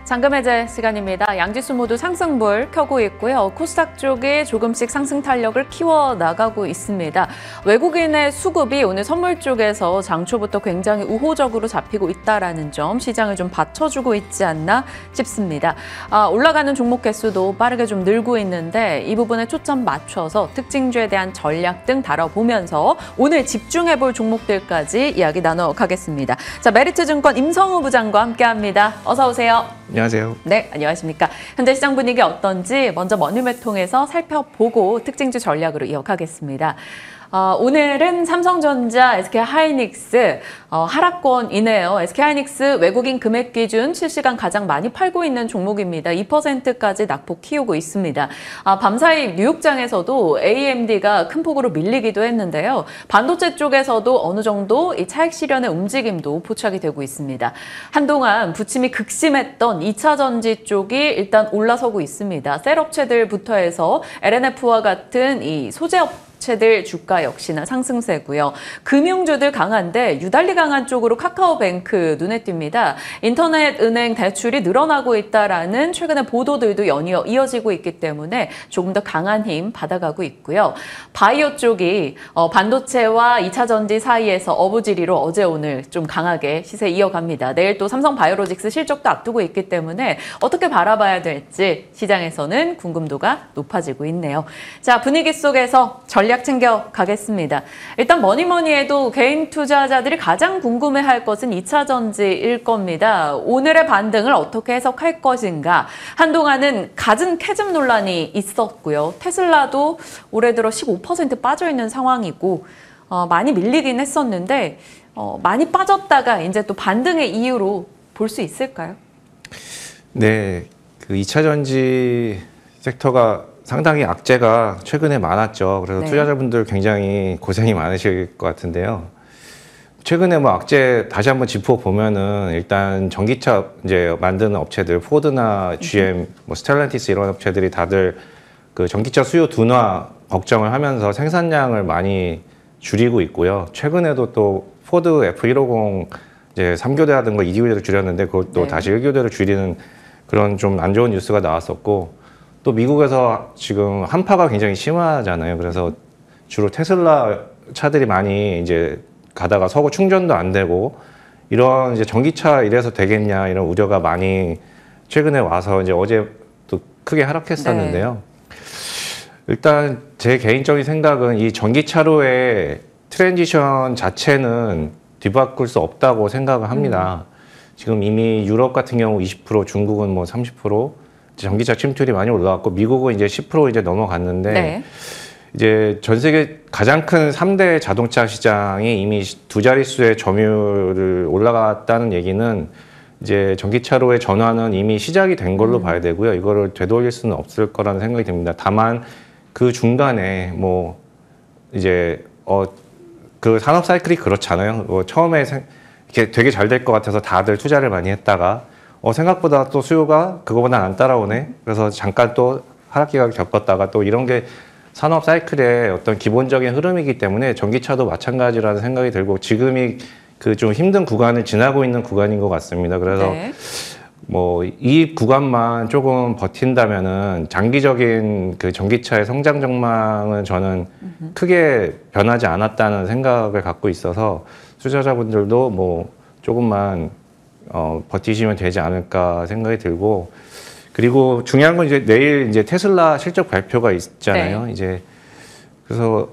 잔금 해제 시간입니다. 양지수 모두 상승불 켜고 있고요. 코스닥 쪽이 조금씩 상승 탄력을 키워나가고 있습니다. 외국인의 수급이 오늘 선물 쪽에서 장초부터 굉장히 우호적으로 잡히고 있다는 점 시장을 좀 받쳐주고 있지 않나 싶습니다. 올라가는 종목 개수도 빠르게 좀 늘고 있는데 이 부분에 초점 맞춰서 특징주에 대한 전략 등 다뤄보면서 오늘 집중해볼 종목들까지 이야기 나눠가겠습니다. 자, 메리트증권 임성우 부장과 함께합니다. 어서 오세요. 안녕하세요. 네, 안녕하십니까. 현재 시장 분위기 어떤지 먼저 머니매 통해서 살펴보고 특징주 전략으로 이어가겠습니다. 오늘은 삼성전자, SK하이닉스 하락권이네요. SK하이닉스 외국인 금액 기준 실시간 가장 많이 팔고 있는 종목입니다. 2%까지 낙폭 키우고 있습니다. 밤사이 뉴욕장에서도 AMD가 큰 폭으로 밀리기도 했는데요. 반도체 쪽에서도 어느 정도 이 차익 실현의 움직임도 포착이 되고 있습니다. 한동안 부침이 극심했던 2차 전지 쪽이 일단 올라서고 있습니다. 셀업체들부터 해서 LNF와 같은 이 소재업체들 주가 역시나 상승세고요. 금융주들 강한데 유달리 강한 쪽으로 카카오뱅크 눈에 띕니다. 인터넷 은행 대출이 늘어나고 있다라는 최근의 보도들도 연이어 이어지고 있기 때문에 조금 더 강한 힘 받아가고 있고요. 바이오 쪽이 반도체와 2차 전지 사이에서 어부지리로 어제 오늘 좀 강하게 시세 이어갑니다. 내일 또 삼성바이오로직스 실적도 앞두고 있기 때문에 어떻게 바라봐야 될지 시장에서는 궁금도가 높아지고 있네요. 자, 분위기 속에서 전략 챙겨가겠습니다. 일단 뭐니뭐니 해도 개인 투자자들이 가장 궁금해할 것은 2차 전지일 겁니다. 오늘의 반등을 어떻게 해석할 것인가. 한동안은 갖은 캐즘 논란이 있었고요. 테슬라도 올해 들어 15% 빠져있는 상황이고 많이 밀리긴 했었는데 많이 빠졌다가 이제 또 반등의 이유로 볼 수 있을까요? 네, 그 2차 전지 섹터가 상당히 악재가 최근에 많았죠. 그래서 네. 투자자분들 굉장히 고생이 많으실 것 같은데요. 최근에 뭐 악재 다시 한번 짚어보면은 일단 전기차 이제 만드는 업체들, 포드나 GM, 뭐 스텔란티스 이런 업체들이 다들 그 전기차 수요 둔화 걱정을 하면서 생산량을 많이 줄이고 있고요. 최근에도 또 포드 F150 이제 3교대라든가 2교대를 줄였는데 그것도 네. 다시 1교대를 줄이는 그런 좀 안 좋은 뉴스가 나왔었고, 또 미국에서 지금 한파가 굉장히 심하잖아요. 그래서 주로 테슬라 차들이 많이 이제 가다가 서고 충전도 안 되고 이런 이제 전기차 이래서 되겠냐 이런 우려가 많이 최근에 와서 이제 어제 또 크게 하락했었는데요. 네. 일단 제 개인적인 생각은 이 전기차로의 트랜지션 자체는 뒤바꿀 수 없다고 생각을 합니다. 지금 이미 유럽 같은 경우 20%, 중국은 뭐 30% 전기차 침투율이 많이 올라왔고 미국은 이제 10% 이제 넘어갔는데 네. 이제 전 세계 가장 큰 3대 자동차 시장이 이미 두 자릿수의 점유율을 올라갔다는 얘기는 이제 전기차로의 전환은 이미 시작이 된 걸로 봐야 되고요. 이거를 되돌릴 수는 없을 거라는 생각이 듭니다. 다만 그 중간에 뭐 이제 그 산업 사이클이 그렇잖아요. 처음에 이렇게 되게 잘 될 것 같아서 다들 투자를 많이 했다가 생각보다 또 수요가 그거보다 안 따라오네. 그래서 잠깐 또 하락기가 겪었다가 또 이런 게 산업 사이클의 어떤 기본적인 흐름이기 때문에 전기차도 마찬가지라는 생각이 들고 지금이 그 좀 힘든 구간을 지나고 있는 구간인 것 같습니다. 그래서 네. 뭐 이 구간만 조금 버틴다면은 장기적인 그 전기차의 성장 전망은 저는 크게 변하지 않았다는 생각을 갖고 있어서 투자자분들도 뭐 조금만 버티시면 되지 않을까 생각이 들고, 그리고 중요한 건 이제 내일 이제 테슬라 실적 발표가 있잖아요. 네. 이제 그래서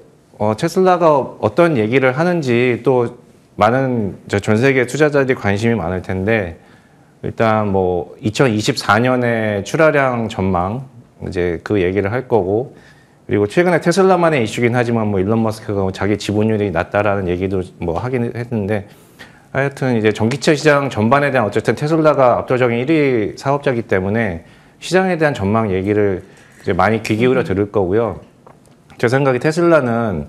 테슬라가 어떤 얘기를 하는지 또 많은 전 세계 투자자들이 관심이 많을 텐데 일단 뭐 2024년에 출하량 전망 이제 그 얘기를 할 거고, 그리고 최근에 테슬라만의 이슈긴 하지만 뭐 일론 머스크가 자기 지분율이 낮다라는 얘기도 뭐 하긴 했는데 하여튼 이제 전기차 시장 전반에 대한 어쨌든 테슬라가 압도적인 1위 사업자이기 때문에 시장에 대한 전망 얘기를 이제 많이 귀 기울여 들을 거고요. 제 생각에 테슬라는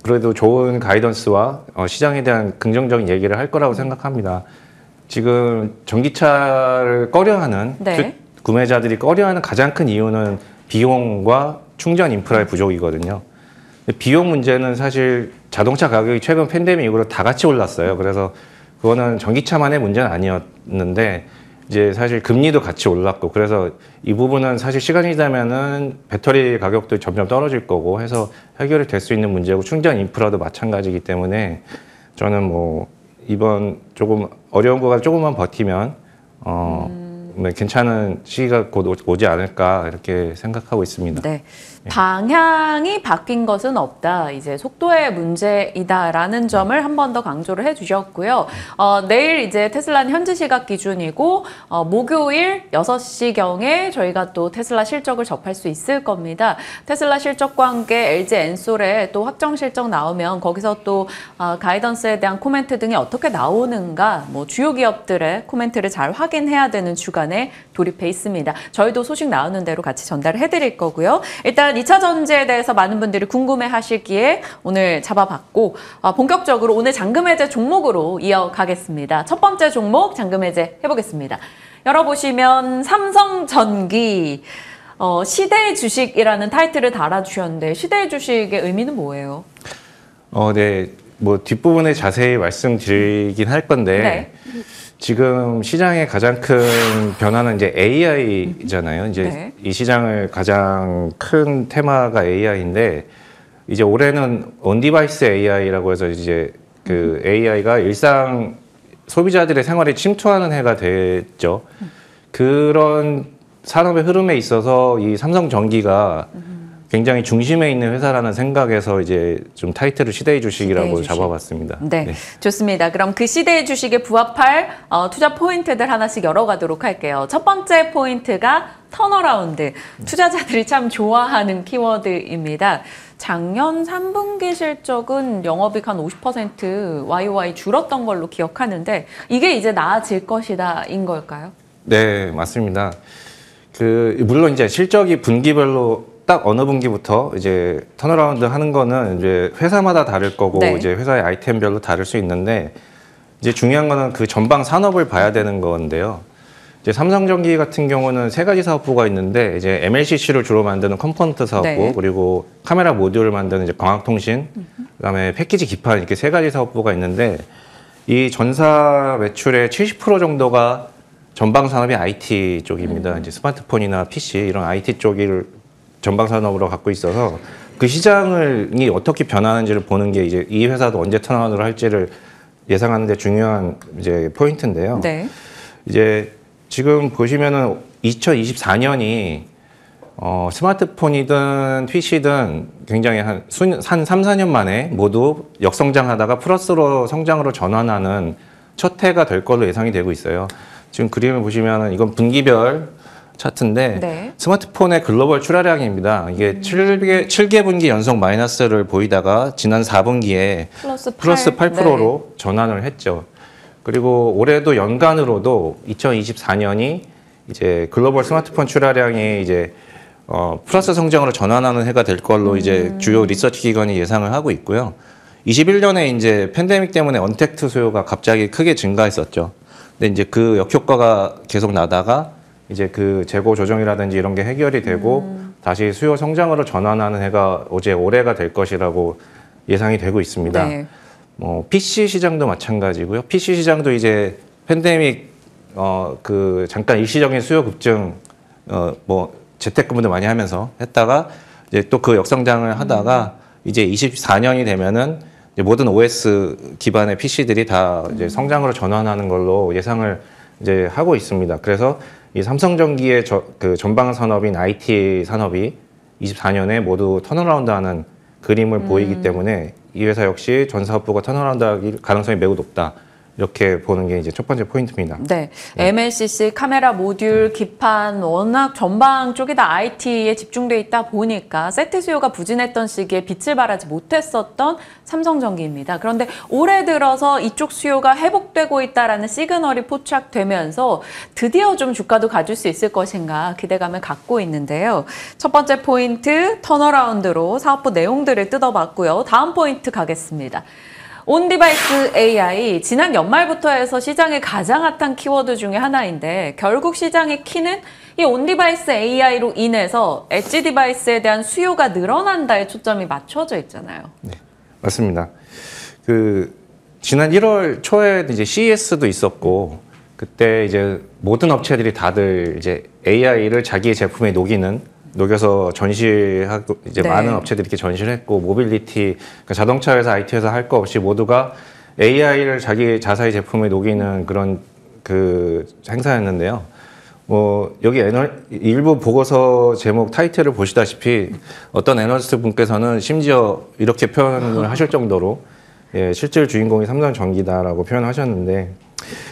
그래도 좋은 가이던스와 시장에 대한 긍정적인 얘기를 할 거라고 생각합니다. 지금 전기차를 꺼려하는 네. 구매자들이 꺼려하는 가장 큰 이유는 비용과 충전 인프라의 부족이거든요. 비용 문제는 사실 자동차 가격이 최근 팬데믹 이후로 다 같이 올랐어요. 그래서 그거는 전기차만의 문제는 아니었는데 이제 사실 금리도 같이 올랐고 그래서 이 부분은 사실 시간이 지나면은 배터리 가격도 점점 떨어질 거고 해서 해결이 될 수 있는 문제고 충전 인프라도 마찬가지이기 때문에 저는 뭐 이번 조금 어려운 거가 조금만 버티면 괜찮은 시기가 곧 오지 않을까 이렇게 생각하고 있습니다. 네. 방향이 바뀐 것은 없다. 이제 속도의 문제이다라는 점을 한 번 더 강조를 해주셨고요. 내일 이제 테슬라는 현지 시각 기준이고 목요일 6시경에 저희가 또 테슬라 실적을 접할 수 있을 겁니다. 테슬라 실적과 함께 LG 엔솔의 또 확정 실적 나오면 거기서 또 가이던스에 대한 코멘트 등이 어떻게 나오는가 뭐 주요 기업들의 코멘트를 잘 확인해야 되는 주간에 돌입해 있습니다. 저희도 소식 나오는 대로 같이 전달을 해드릴 거고요. 일단 2차 전지에 대해서 많은 분들이 궁금해 하시기에 오늘 잡아봤고 본격적으로 오늘 잔금해제 종목으로 이어가겠습니다. 첫 번째 종목 잔금해제 해보겠습니다. 열어보시면 삼성전기 시대의 주식이라는 타이틀을 달아주셨는데 시대의 주식의 의미는 뭐예요? 네. 뭐 뒷부분에 자세히 말씀드리긴 할 건데 네. 지금 시장의 가장 큰 변화는 이제 AI잖아요. 이제 네. 이 시장을 가장 큰 테마가 AI인데 이제 올해는 온디바이스 AI라고 해서 이제 그 AI가 일상 소비자들의 생활에 침투하는 해가 됐죠. 그런 산업의 흐름에 있어서 이 삼성전기가 굉장히 중심에 있는 회사라는 생각에서 이제 좀 타이틀을 시대의 주식이라고 시대의 주식. 잡아봤습니다. 네, 좋습니다. 그럼 그 시대의 주식에 부합할 투자 포인트들 하나씩 열어가도록 할게요. 첫 번째 포인트가 턴어라운드. 투자자들이 참 좋아하는 키워드입니다. 작년 3분기 실적은 영업이익 한 50% YOY 줄었던 걸로 기억하는데 이게 이제 나아질 것이다인 걸까요? 네, 맞습니다. 물론 이제 실적이 분기별로 딱 어느 분기부터 이제 턴어라운드 하는 거는 이제 회사마다 다를 거고 네. 이제 회사의 아이템별로 다를 수 있는데 이제 중요한 거는 그 전방 산업을 봐야 되는 건데요. 이제 삼성전기 같은 경우는 세 가지 사업부가 있는데 이제 MLCC를 주로 만드는 컴포넌트 사업부 네. 그리고 카메라 모듈을 만드는 이제 광학통신 그다음에 패키지 기판 이렇게 세 가지 사업부가 있는데 이 전사 매출의 70% 정도가 전방 산업이 IT 쪽입니다. 이제 스마트폰이나 PC 이런 IT 쪽을 전방 산업으로 갖고 있어서 그 시장이 어떻게 변하는지를 보는 게 이제 이 회사도 언제 턴어라운드를 할지를 예상하는 데 중요한 이제 포인트인데요. 네. 이제 지금 보시면은 2024년이 스마트폰이든 PC든 굉장히 한 3, 4년 만에 모두 역성장하다가 플러스로 성장으로 전환하는 첫 해가 될 걸로 예상이 되고 있어요. 지금 그림을 보시면은 이건 분기별 차트인데 네. 스마트폰의 글로벌 출하량입니다. 이게 7개 분기 연속 마이너스를 보이다가 지난 4분기에 플러스 8%로 네. 전환을 했죠. 그리고 올해도 연간으로도 2024년이 이제 글로벌 스마트폰 출하량이 이제 플러스 성장으로 전환하는 해가 될 걸로 이제 주요 리서치 기관이 예상을 하고 있고요. 21년에 이제 팬데믹 때문에 언택트 수요가 갑자기 크게 증가했었죠. 근데 이제 그 역효과가 계속 나다가 이제 그 재고 조정이라든지 이런 게 해결이 되고 다시 수요 성장으로 전환하는 해가 올해가 될 것이라고 예상이 되고 있습니다. 네. PC 시장도 마찬가지고요. PC 시장도 이제 팬데믹 잠깐 일시적인 수요 급증 재택근무도 많이 하면서 했다가 이제 또 그 역성장을 하다가 이제 24년이 되면은 이제 모든 OS 기반의 PC들이 다 이제 성장으로 전환하는 걸로 예상을 이제 하고 있습니다. 그래서 이 삼성전기의 그 전방 산업인 IT 산업이 24년에 모두 턴어라운드하는 그림을 보이기 때문에 이 회사 역시 전 사업부가 턴어라운드할 가능성이 매우 높다. 이렇게 보는 게 이제 첫 번째 포인트입니다. 네, MLCC, 카메라 모듈, 기판 워낙 전방 쪽이 다 IT에 집중돼 있다 보니까 세트 수요가 부진했던 시기에 빛을 발하지 못했었던 삼성전기입니다. 그런데 올해 들어서 이쪽 수요가 회복되고 있다라는 시그널이 포착되면서 드디어 좀 주가도 가질 수 있을 것인가 기대감을 갖고 있는데요. 첫 번째 포인트 턴어라운드로 사업부 내용들을 뜯어봤고요. 다음 포인트 가겠습니다. 온디바이스 AI, 지난 연말부터 해서 시장의 가장 핫한 키워드 중에 하나인데 결국 시장의 키는 이 온디바이스 AI로 인해서 엣지 디바이스에 대한 수요가 늘어난다에 초점이 맞춰져 있잖아요. 네, 맞습니다. 지난 1월 초에 이제 CES도 있었고 그때 이제 모든 업체들이 다들 이제 AI를 자기의 제품에 녹여서 전시하고 이제 네. 많은 업체들이 이렇게 전시를 했고 모빌리티, 그러니까 자동차 회사, IT 회사 할 거 없이 모두가 AI를 자기 자사의 제품에 녹이는 그런 그 행사였는데요. 뭐 여기 일부 보고서 제목 타이틀을 보시다시피 어떤 애널리스트 분께서는 심지어 이렇게 표현을 하실 정도로 예, 실질 주인공이 삼성전기다라고 표현하셨는데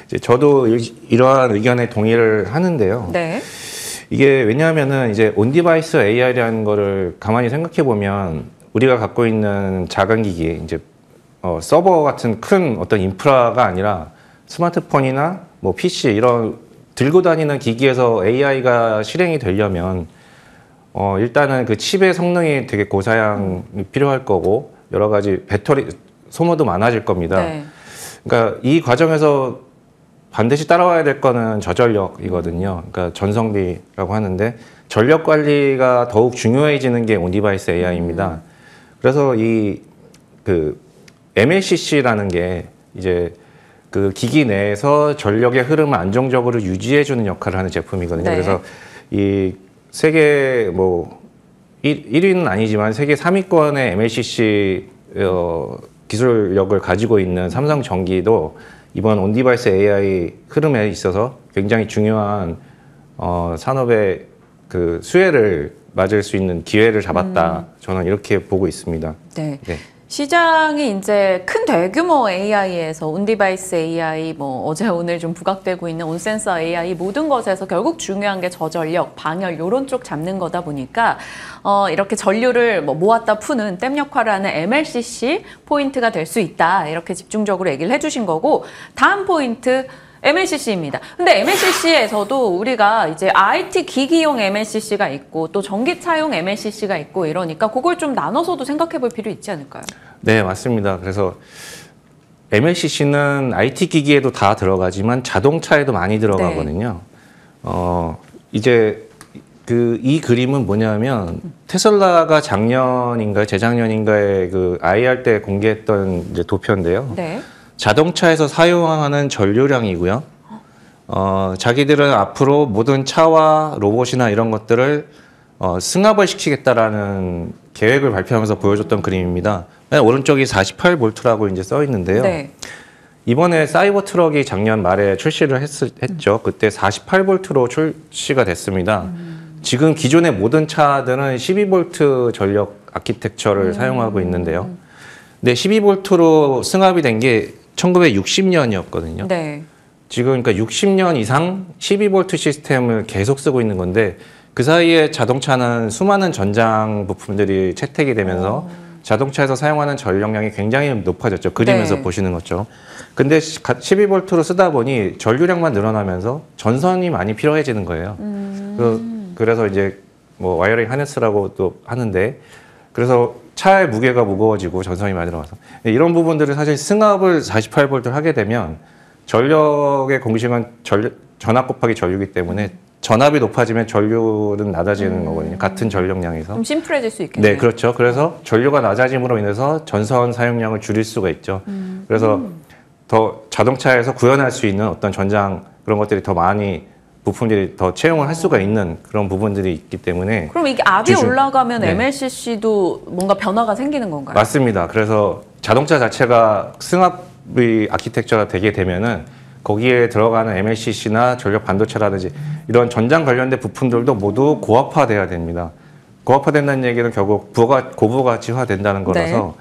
이제 저도 이러한 의견에 동의를 하는데요. 네. 이게 왜냐하면은 이제 온디바이스 AI라는 거를 가만히 생각해 보면 우리가 갖고 있는 작은 기기 이제 서버 같은 큰 어떤 인프라가 아니라 스마트폰이나 뭐 PC 이런 들고 다니는 기기에서 AI가 실행이 되려면 일단은 그 칩의 성능이 되게 고사양이 필요할 거고 여러 가지 배터리 소모도 많아질 겁니다. 네. 그러니까 이 과정에서 반드시 따라와야 될 거는 저전력이거든요. 그러니까 전성비라고 하는데 전력 관리가 더욱 중요해지는 게 온디바이스 AI입니다. 그래서 이 그 MLCC라는 게 이제 그 기기 내에서 전력의 흐름을 안정적으로 유지해주는 역할을 하는 제품이거든요. 네. 그래서 이 세계 뭐 1위는 아니지만 세계 3위권의 MLCC 기술력을 가지고 있는 삼성전기도 이번 온디바이스 AI 흐름에 있어서 굉장히 중요한 산업의 그 수혜를 맞을 수 있는 기회를 잡았다. 저는 이렇게 보고 있습니다. 네. 네. 시장이 이제 큰 대규모 AI에서 온디바이스 AI, 뭐 어제 오늘 좀 부각되고 있는 온센서 AI 모든 것에서 결국 중요한 게 저전력, 방열 이런 쪽 잡는 거다 보니까 이렇게 전류를 뭐 모았다 푸는 댐 역할을 하는 MLCC 포인트가 될 수 있다. 이렇게 집중적으로 얘기를 해주신 거고 다음 포인트 MLCC입니다. 근데 MLCC에서도 우리가 이제 IT 기기용 MLCC가 있고 또 전기차용 MLCC가 있고 이러니까 그걸 좀 나눠서도 생각해 볼 필요 있지 않을까요? 네, 맞습니다. 그래서 MLCC는 IT 기기에도 다 들어가지만 자동차에도 많이 들어가거든요. 이제 이 그림은 뭐냐면 테슬라가 작년인가요, 재작년인가에 그 IR 때 공개했던 이제 도표인데요. 네. 자동차에서 사용하는 전류량이고요. 자기들은 앞으로 모든 차와 로봇이나 이런 것들을 승합을 시키겠다라는 계획을 발표하면서 보여줬던 그림입니다. 오른쪽이 48V라고 이제 써 있는데요. 네. 이번에 사이버 트럭이 작년 말에 출시를 했죠. 그때 48V로 출시가 됐습니다. 지금 기존의 모든 차들은 12V 전력 아키텍처를 사용하고 있는데요. 근데 12V로 승합이 된 게 1960년이었거든요. 네. 지금 그러니까 60년 이상 12V 시스템을 계속 쓰고 있는 건데 그 사이에 자동차는 수많은 전장 부품들이 채택이 되면서 자동차에서 사용하는 전력량이 굉장히 높아졌죠. 그림에서 네. 보시는 것처럼. 근데 12V로 쓰다 보니 전류량만 늘어나면서 전선이 많이 필요해지는 거예요. 그래서 이제 뭐 와이어링 하네스라고 또 하는데 그래서 차의 무게가 무거워지고 전선이 많이 들어가서 이런 부분들을 사실 승합을 48V 하게 되면 전력의 공식은 전압 곱하기 전류이기 때문에 전압이 높아지면 전류는 낮아지는 거거든요. 같은 전력량에서. 좀 심플해질 수 있겠네요. 네, 그렇죠. 그래서 전류가 낮아짐으로 인해서 전선 사용량을 줄일 수가 있죠. 그래서 더 자동차에서 구현할 수 있는 어떤 전장 그런 것들이 더 많이 부품들이 더 채용을 할 수가 있는 그런 부분들이 있기 때문에 그럼 이게 압이 올라가면 네. MLCC도 뭔가 변화가 생기는 건가요? 맞습니다. 그래서 자동차 자체가 승합의 아키텍처가 되게 되면은 거기에 들어가는 MLCC나 전력 반도체라든지 이런 전장 관련된 부품들도 모두 고압화돼야 됩니다. 고압화된다는 얘기는 결국 고부가치화 된다는 거라서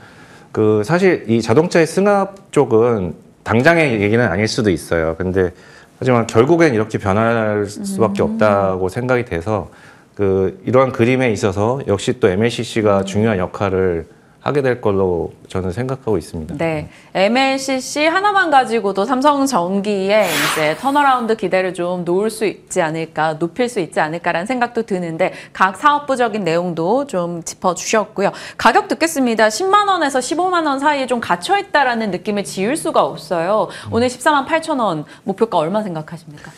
그 사실 이 자동차의 승합 쪽은 당장의 얘기는 아닐 수도 있어요. 근데 하지만 결국엔 이렇게 변할 수밖에 없다고 생각이 돼서 이러한 그림에 있어서 역시 또 MLCC가 중요한 역할을 하게 될 걸로 저는 생각하고 있습니다. 네, MLCC 하나만 가지고도 삼성전기에 이제 턴어라운드 기대를 좀 놓을 수 있지 않을까, 높일 수 있지 않을까라는 생각도 드는데 각 사업부적인 내용도 좀 짚어주셨고요. 가격 듣겠습니다. 10만 원에서 15만 원 사이에 좀 갇혀 있다라는 느낌을 지울 수가 없어요. 오늘 14만 8천 원 목표가 얼마 생각하십니까?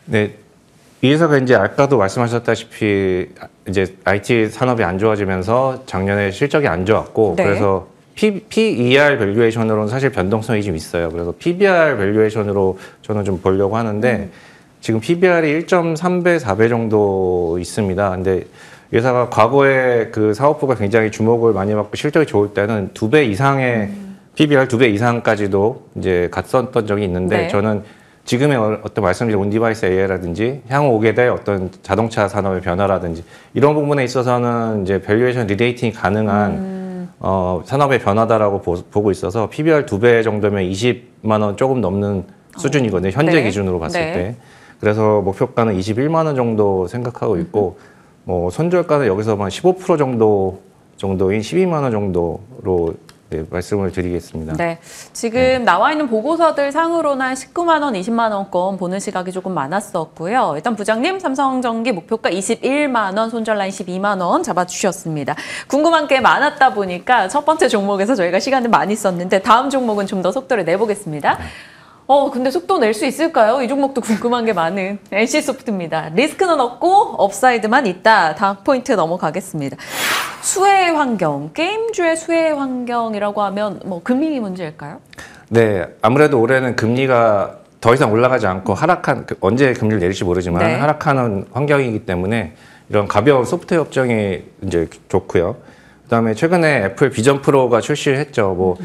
네. 이 회사가 이제 아까도 말씀하셨다시피 이제 IT 산업이 안 좋아지면서 작년에 실적이 안 좋았고 네. 그래서 PER 밸류에이션으로는 사실 변동성이 좀 있어요. 그래서 PBR 밸류에이션으로 저는 좀 보려고 하는데 지금 PBR이 1.3배, 4배 정도 있습니다. 근데 회사가 과거에 그 사업부가 굉장히 주목을 많이 받고 실적이 좋을 때는 2배 이상의 PBR 2배 이상까지도 이제 갔었던 적이 있는데 네. 저는 지금의 어떤 말씀드린 온디바이스 AI라든지 향후 오게 될 어떤 자동차 산업의 변화라든지 이런 부분에 있어서는 이제 밸류에이션 리레이팅이 가능한 산업의 변화다라고 보고 있어서 PBR 2배 정도면 20만 원 조금 넘는 수준이거든요. 현재 네. 기준으로 봤을 네. 때. 그래서 목표가는 21만 원 정도 생각하고 있고 뭐 손절가는 여기서만 15% 정도인 12만 원 정도로 네, 말씀을 드리겠습니다. 네. 지금 나와 있는 보고서들 상으로는 한 19만 원, 20만 원권 보는 시각이 조금 많았었고요. 일단 부장님, 삼성전기 목표가 21만 원, 손절 라인 12만 원 잡아주셨습니다. 궁금한 게 많았다 보니까 첫 번째 종목에서 저희가 시간을 많이 썼는데 다음 종목은 좀 더 속도를 내보겠습니다. 근데 속도 낼 수 있을까요? 이 종목도 궁금한 게 많은 NC소프트입니다. 리스크는 없고 업사이드만 있다. 다음 포인트 넘어가겠습니다. 수혜 환경, 게임주의 수혜 환경이라고 하면 뭐 금리 문제일까요? 네, 아무래도 올해는 금리가 더 이상 올라가지 않고 언제 금리를 내릴지 모르지만 네. 하락하는 환경이기 때문에 이런 가벼운 소프트웨어 업종이 이제 좋고요. 그다음에 최근에 애플 비전 프로가 출시를 했죠.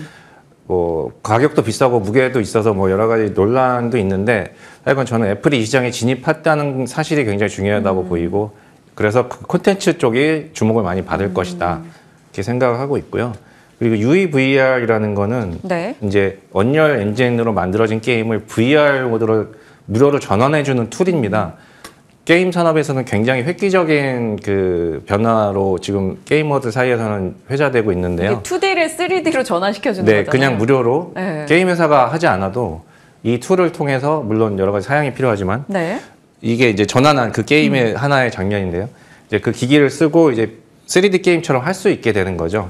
뭐 가격도 비싸고 무게도 있어서 뭐 여러 가지 논란도 있는데 하여간 저는 애플이 이 시장에 진입했다는 사실이 굉장히 중요하다고 보이고 그래서 그 콘텐츠 쪽이 주목을 많이 받을 것이다 이렇게 생각을 하고 있고요. 그리고 UEVR이라는 거는 네. 이제 언리얼 엔진으로 만들어진 게임을 VR 모드로 무료로 전환해주는 툴입니다. 게임 산업에서는 굉장히 획기적인 그 변화로 지금 게이머들 사이에서는 회자되고 있는데요. 2D를 3D로 전환시켜주는 네, 거잖아요. 그냥 무료로 네. 게임 회사가 하지 않아도 이 툴을 통해서 물론 여러 가지 사양이 필요하지만 네. 이게 이제 전환한 그 게임의 하나의 장면인데요. 이제 그 기기를 쓰고 이제 3D 게임처럼 할 수 있게 되는 거죠.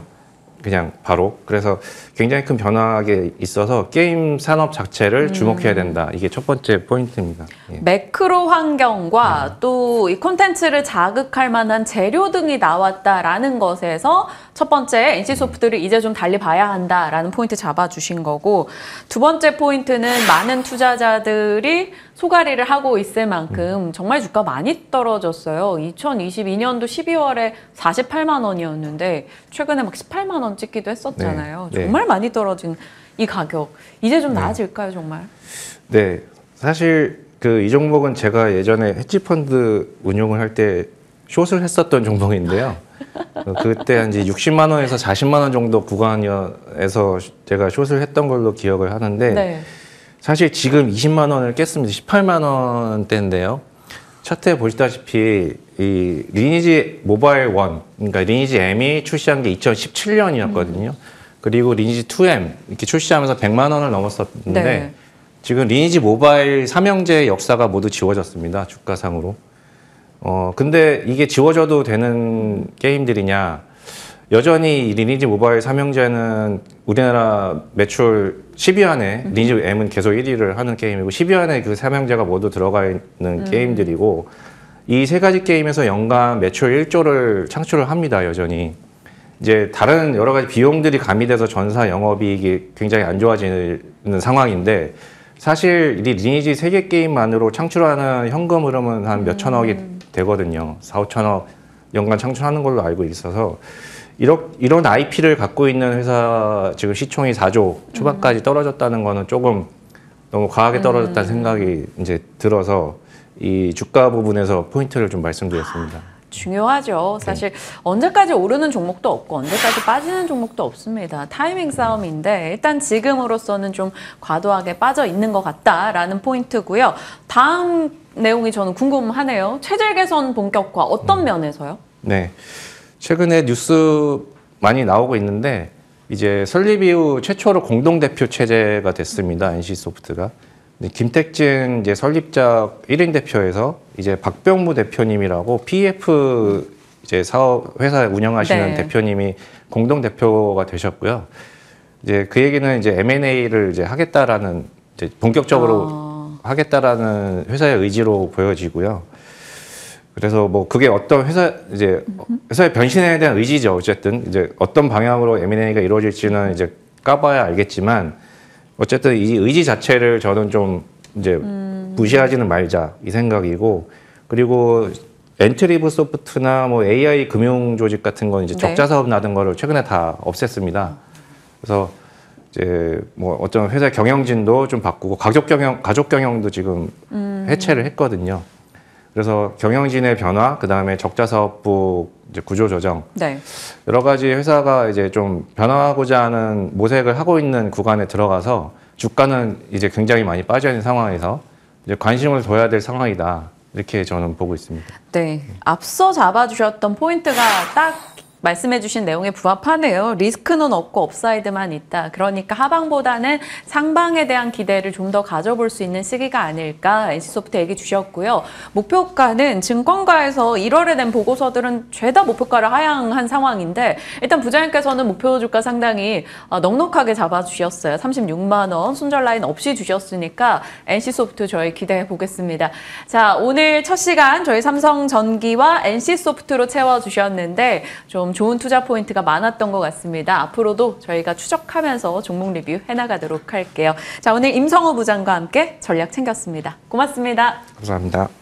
그냥 바로. 그래서 굉장히 큰 변화가 있어서 게임 산업 자체를 주목해야 된다. 이게 첫 번째 포인트입니다. 예. 매크로 환경과 또 이 콘텐츠를 자극할 만한 재료 등이 나왔다라는 것에서 첫 번째 NC소프트를 이제 좀 달리 봐야 한다라는 포인트 잡아주신 거고 두 번째 포인트는 많은 투자자들이 소가리를 하고 있을 만큼 정말 주가 많이 떨어졌어요. 2022년도 12월에 48만 원이었는데 최근에 막 18만 원 찍기도 했었잖아요. 네. 정말 많이 떨어진 이 가격. 이제 좀 나아질까요, 정말? 네, 사실 그 이 종목은 제가 예전에 헤지펀드 운용을 할 때 숏을 했었던 종목인데요. 그때 한 이제 60만 원에서 40만 원 정도 구간에서 제가 숏을 했던 걸로 기억을 하는데 네. 사실 지금 20만 원을 깼습니다. 18만 원대인데요. 차트에 보시다시피 이 리니지 모바일 1, 그러니까 리니지 M이 출시한 게 2017년이었거든요. 그리고 리니지 2M 이렇게 출시하면서 100만 원을 넘었었는데 네. 지금 리니지 모바일 삼형제 역사가 모두 지워졌습니다. 주가상으로. 근데 이게 지워져도 되는 게임들이냐? 여전히 리니지 모바일 삼형제는 우리나라 매출 10위 안에 리니지 M은 계속 1위를 하는 게임이고 10위 안에 그 삼형제가 모두 들어가 있는 게임들이고 이 세 가지 게임에서 연간 매출 1조를 창출을 합니다. 여전히. 이제 다른 여러 가지 비용들이 가미돼서 전사 영업이익이 굉장히 안 좋아지는 상황인데 사실 이 리니지 3개 게임만으로 창출하는 현금 흐름은 한 몇천억이 되거든요. 4, 5천억 연간 창출하는 걸로 알고 있어서 이런 IP를 갖고 있는 회사 지금 시총이 4조 초반까지 떨어졌다는 거는 조금 너무 과하게 떨어졌다는 생각이 이제 들어서 이 주가 부분에서 포인트를 좀 말씀드렸습니다. 중요하죠. 사실 언제까지 오르는 종목도 없고 언제까지 빠지는 종목도 없습니다. 타이밍 싸움인데 일단 지금으로서는 좀 과도하게 빠져 있는 것 같다라는 포인트고요. 다음 내용이 저는 궁금하네요. 체질 개선 본격화 어떤 면에서요? 네, 최근에 뉴스 많이 나오고 있는데 이제 설립 이후 최초로 공동 대표 체제가 됐습니다. NC소프트가. 김택진 이제 설립자 1인 대표에서 이제 박병무 대표님이라고 PF 이제 사업 회사 운영하시는 네. 대표님이 공동 대표가 되셨고요. 이제 그 얘기는 이제 M&A를 이제 하겠다라는 이제 본격적으로 하겠다라는 회사의 의지로 보여지고요. 그래서 뭐 그게 어떤 회사의 변신에 대한 의지죠. 어쨌든 이제 어떤 방향으로 M&A가 이루어질지는 이제 까봐야 알겠지만 어쨌든 이 의지 자체를 저는 좀 이제 무시하지는 말자 이 생각이고, 그리고 엔트리브 소프트나 뭐 AI 금융 조직 같은 건 이제 네. 적자 사업 나던 거를 최근에 다 없앴습니다. 그래서 이제 뭐 어떤 회사 경영진도 좀 바꾸고 가족 경영도 지금 해체를 했거든요. 그래서 경영진의 변화, 그 다음에 적자 사업부 이제 구조 조정, 네. 여러 가지 회사가 이제 좀 변화하고자 하는 모색을 하고 있는 구간에 들어가서 주가는 이제 굉장히 많이 빠져 있는 상황에서 이제 관심을 둬야 될 상황이다. 이렇게 저는 보고 있습니다. 네. 앞서 잡아주셨던 포인트가 딱 말씀해주신 내용에 부합하네요. 리스크는 없고 업사이드만 있다. 그러니까 하방보다는 상방에 대한 기대를 좀 더 가져볼 수 있는 시기가 아닐까 NC소프트 얘기 주셨고요. 목표가는 증권가에서 1월에 낸 보고서들은 죄다 목표가를 하향한 상황인데 일단 부장님께서는 목표 주가 상당히 넉넉하게 잡아주셨어요. 36만 원 손절 라인 없이 주셨으니까 NC소프트 저희 기대해 보겠습니다. 자, 오늘 첫 시간 저희 삼성전기와 NC소프트로 채워주셨는데 좀 좋은 투자 포인트가 많았던 것 같습니다. 앞으로도 저희가 추적하면서 종목 리뷰 해나가도록 할게요. 자, 오늘 임성호 부장과 함께 전략 챙겼습니다. 고맙습니다. 감사합니다.